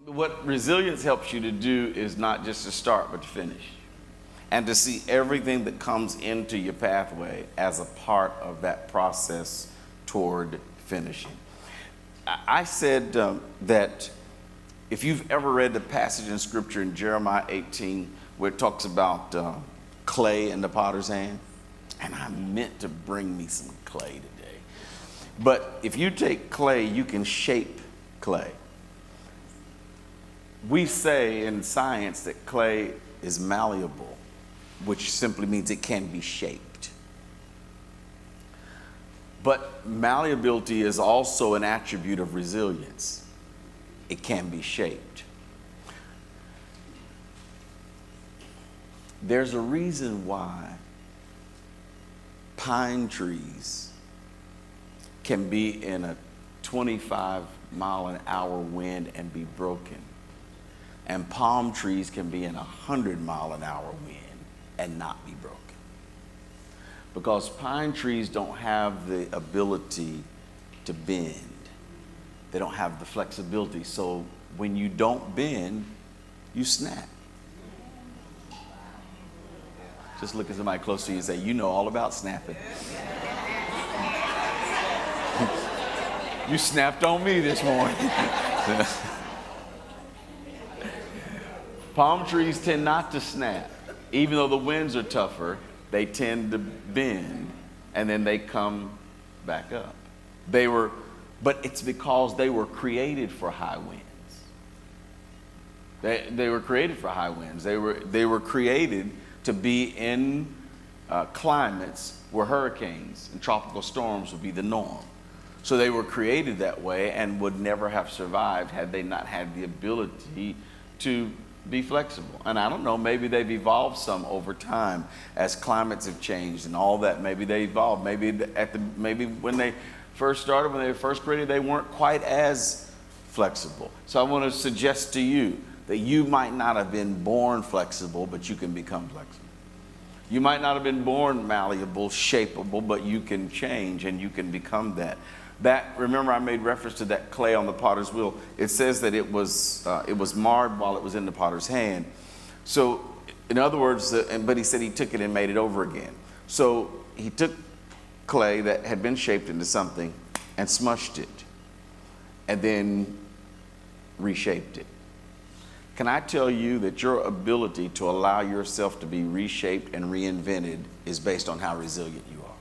What resilience helps you to do is not just to start, but to finish. And to see everything that comes into your pathway as a part of that process toward finishing. I said that if you've ever read the passage in Scripture in Jeremiah 18 where it talks about clay in the potter's hand, and I meant to bring me some clay today. But if you take clay, you can shape clay. We say in science that clay is malleable, which simply means it can be shaped. But malleability is also an attribute of resilience. It can be shaped. There's a reason why pine trees can be in a 25-mile-an-hour wind and be broken, and palm trees can be in a 100-mile-an-hour wind and not be broken. Because pine trees don't have the ability to bend. They don't have the flexibility. So when you don't bend, you snap. Just look at somebody close to you and say, you know all about snapping. You snapped on me this morning. Palm trees tend not to snap. Even though the winds are tougher, they tend to bend and then they come back up. But it's because they were created for high winds. They were created for high winds. They were created to be in climates where hurricanes and tropical storms would be the norm. So they were created that way and would never have survived had they not had the ability to be flexible. And I don't know, maybe they've evolved some over time as climates have changed and all that. Maybe they evolved. Maybe when they first started, when they were first created, they weren't quite as flexible. So I want to suggest to you that you might not have been born flexible, but you can become flexible. You might not have been born malleable, shapeable, but you can change and you can become that. Remember, I made reference to that clay on the potter's wheel. It says that it was marred while it was in the potter's hand. So, in other words, but he said he took it and made it over again. So he took clay that had been shaped into something and smushed it, and then reshaped it. Can I tell you that your ability to allow yourself to be reshaped and reinvented is based on how resilient you are?